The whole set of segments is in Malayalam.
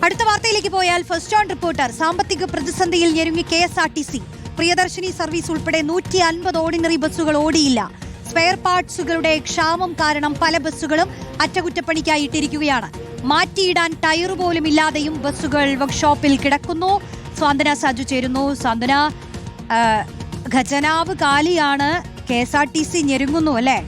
അടുത്ത വാർത്തയിലേക്ക് പോയാൽ ഫസ്റ്റ് ഓൺ റിപ്പോർട്ടർ സാമ്പത്തിക പ്രതിസന്ധിയിൽ ഞെരുങ്ങി KSRTC. പ്രിയദർശിനി സർവീസ് ഉൾപ്പെടെ 150 ഓർഡിനറി ബസ്സുകൾ ഓടിയില്ല. സ്പെയർ പാർട്സുകളുടെ ക്ഷാമം കാരണം പല ബസ്സുകളും അറ്റകുറ്റപ്പണിക്കായി ഇട്ടിരിക്കുകയാണ്. മാറ്റിയിടാൻ ടയർ പോലും ഇല്ലാതെയും ബസ്സുകൾ വർക്ക്ഷോപ്പിൽ കിടക്കുന്നു. സ്വാന്തന സാജു ചേരുന്നു. സ്വാന്തന, ഖജനാവ് കാലിയാണ്, KSRTC ഞെരുങ്ങുന്നു അല്ലേ?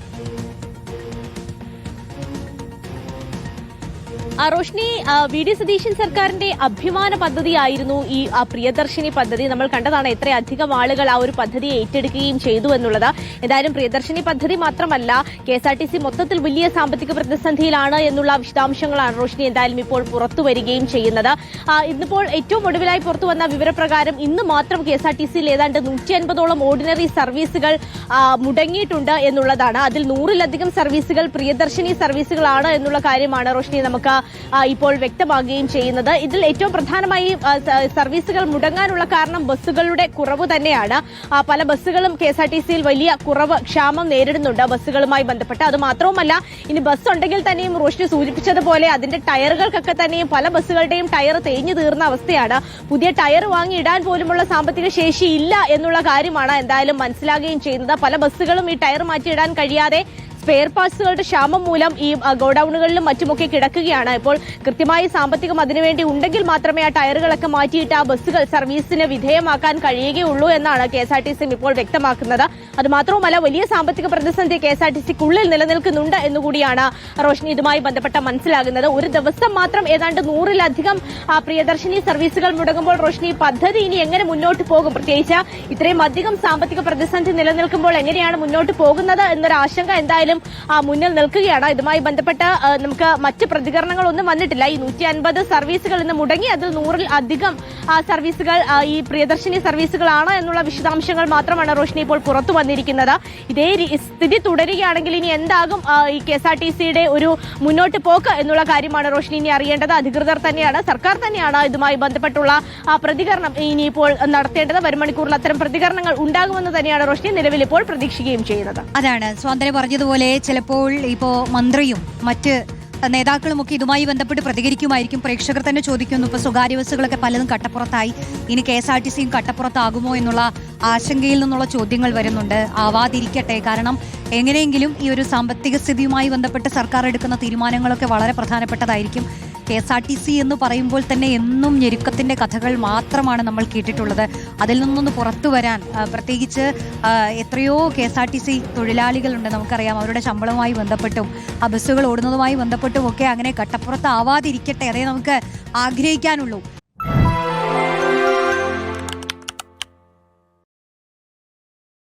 റോഷ്നി, വി.ഡി. സതീശൻ സർക്കാരിന്റെ അഭിമാന പദ്ധതിയായിരുന്നു ഈ പ്രിയദർശിനി പദ്ധതി. നമ്മൾ കണ്ടതാണ് എത്രയധികം ആളുകൾ ആ ഒരു പദ്ധതിയെ ഏറ്റെടുക്കുകയും ചെയ്തു എന്നുള്ളത്. എന്തായാലും പ്രിയദർശിനി പദ്ധതി മാത്രമല്ല, KSRTC മൊത്തത്തിൽ വലിയ സാമ്പത്തിക പ്രതിസന്ധിയിലാണ് എന്നുള്ള വിശദാംശങ്ങളാണ് റോഷ്നി എന്തായാലും ഇപ്പോൾ പുറത്തു വരികയും ചെയ്യുന്നത്. ഇന്നിപ്പോൾ ഏറ്റവും ഒടുവിലായി പുറത്തു വന്ന വിവരപ്രകാരം ഇന്ന് മാത്രം KSRTCയിൽ ഏതാണ്ട് 150ഓളം ഓർഡിനറി സർവീസുകൾ മുടങ്ങിയിട്ടുണ്ട് എന്നുള്ളതാണ്. അതിൽ 100-ലധികം സർവീസുകൾ പ്രിയദർശിനി സർവീസുകളാണ് എന്നുള്ള കാര്യമാണ് റോഷ്നി നമുക്ക് ഇപ്പോൾ വ്യക്തമാകുകയും ചെയ്യുന്നത്. ഇതിൽ ഏറ്റവും പ്രധാനമായി സർവീസുകൾ മുടങ്ങാനുള്ള കാരണം ബസ്സുകളുടെ കുറവ് തന്നെയാണ്. പല ബസ്സുകളും KSRTCയിൽ വലിയ കുറവ്, ക്ഷാമം നേരിടുന്നുണ്ട് ബസ്സുകളുമായി ബന്ധപ്പെട്ട്. അത് മാത്രവുമല്ല, ഇനി ബസ് ഉണ്ടെങ്കിൽ തന്നെയും റോഷ്നി സൂചിപ്പിച്ചതുപോലെ അതിന്റെ ടയറുകൾക്കൊക്കെ തന്നെയും പല ബസ്സുകളുടെയും ടയർ തേഞ്ഞു തീർന്ന അവസ്ഥയാണ്. പുതിയ ടയർ വാങ്ങി ഇടാൻ പോലുമുള്ള സാമ്പത്തിക ശേഷി ഇല്ല എന്നുള്ള കാര്യമാണ് എന്തായാലും മനസ്സിലാകുകയും ചെയ്യുന്നത്. പല ബസ്സുകളും ഈ ടയർ മാറ്റിയിടാൻ കഴിയാതെ സ്പെയർ പാർട്സുകളുടെ ക്ഷാമം മൂലം ഈ ഗോഡൌണുകളിലും മറ്റുമൊക്കെ കിടക്കുകയാണ്. ഇപ്പോൾ കൃത്യമായി സാമ്പത്തികം അതിനുവേണ്ടി ഉണ്ടെങ്കിൽ മാത്രമേ ആ ടയറുകളൊക്കെ മാറ്റിയിട്ട് ആ ബസ്സുകൾ സർവീസിന് വിധേയമാക്കാൻ കഴിയുകയുള്ളൂ എന്നാണ് KSRTC ഇപ്പോൾ വ്യക്തമാക്കുന്നത്. അത് മാത്രവുമല്ല, വലിയ സാമ്പത്തിക പ്രതിസന്ധി KSRTCക്കുള്ളിൽ നിലനിൽക്കുന്നുണ്ട് എന്നുകൂടിയാണ് റോഷ്നി ഇതുമായി ബന്ധപ്പെട്ട മനസ്സിലാകുന്നത്. ഒരു ദിവസം മാത്രം ഏതാണ്ട് 100-ലധികം പ്രിയദർശിനി സർവീസുകൾ മുടങ്ങുമ്പോൾ റോഷ്നി പദ്ധതി ഇനി എങ്ങനെ മുന്നോട്ട് പോകും? പ്രത്യേകിച്ച് ഇത്രയും അധികം സാമ്പത്തിക പ്രതിസന്ധി നിലനിൽക്കുമ്പോൾ എങ്ങനെയാണ് മുന്നോട്ട് പോകുന്നത് എന്നൊരു ആശങ്ക എന്തായാലും മുന്നിൽ നിൽക്കുകയാണ്. ഇതുമായി ബന്ധപ്പെട്ട് നമുക്ക് മറ്റ് പ്രതികരണങ്ങളൊന്നും വന്നിട്ടില്ല. ഈ 150 സർവീസുകൾ ഇന്ന് മുടങ്ങി. അതിൽ 100-ൽ-അധികം സർവീസുകൾ ഈ പ്രിയദർശിനി സർവീസുകളാണ് എന്നുള്ള വിശദാംശങ്ങൾ മാത്രമാണ് റോഷ്നി ഇപ്പോൾ പുറത്തു വന്നിരിക്കുന്നത്. ഇതേ സ്ഥിതി തുടരുകയാണെങ്കിൽ ഇനി എന്താകും ഈ KSRTCയുടെ ഒരു മുന്നോട്ട് പോക്ക് എന്നുള്ള കാര്യമാണ് റോഷ്നി ഇനി അറിയേണ്ടത്. അധികൃതർ തന്നെയാണ്, സർക്കാർ തന്നെയാണ് ഇതുമായി ബന്ധപ്പെട്ടുള്ള പ്രതികരണം ഇനിയിപ്പോൾ നടത്തേണ്ടത്. വരും മണിക്കൂറിൽ അത്തരം പ്രതികരണങ്ങൾ ഉണ്ടാകുമെന്ന് തന്നെയാണ് റോഷ്നി നിലവിൽ ഇപ്പോൾ പ്രതീക്ഷിക്കുകയും ചെയ്യുന്നത്. അതാണ് സ്വാന്തന പറഞ്ഞതുപോലെ, ചിലപ്പോൾ ഇപ്പോ മന്ത്രിയും മറ്റ് നേതാക്കളുമൊക്കെ ഇതുമായി ബന്ധപ്പെട്ട് പ്രതികരിക്കുമായിരിക്കും. പ്രേക്ഷകർ തന്നെ ചോദിക്കുന്നു, ഇപ്പൊ സ്വകാര്യ ബസ്സുകളൊക്കെ പലതും കട്ടപ്പുറത്തായി, ഇനി KSRTCയും കട്ടപ്പുറത്താകുമോ എന്നുള്ള ആശങ്കയിൽ നിന്നുള്ള ചോദ്യങ്ങൾ വരുന്നുണ്ട്. ആവാതിരിക്കട്ടെ, കാരണം എങ്ങനെയെങ്കിലും ഈ ഒരു സാമ്പത്തിക സ്ഥിതിയുമായി ബന്ധപ്പെട്ട് സർക്കാർ എടുക്കുന്ന തീരുമാനങ്ങളൊക്കെ വളരെ പ്രധാനപ്പെട്ടതായിരിക്കും. KSRTC എന്ന് പറയുമ്പോൾ തന്നെ എന്നും ഞെരുക്കത്തിന്റെ കഥകൾ മാത്രമാണ് നമ്മൾ കേട്ടിട്ടുള്ളത്. അതിൽ നിന്നൊന്ന് പുറത്തു വരാൻ, പ്രത്യേകിച്ച് എത്രയോ KSRTC തൊഴിലാളികളുണ്ട്, നമുക്കറിയാം. അവരുടെ ശമ്പളവുമായി ബന്ധപ്പെട്ടും ആ ബസ്സുകൾ ഓടുന്നതുമായി ബന്ധപ്പെട്ടും ഒക്കെ അങ്ങനെ കട്ടപ്പുറത്താവാതിരിക്കട്ടെ, അതേ നമുക്ക് ആഗ്രഹിക്കാനുള്ളൂ.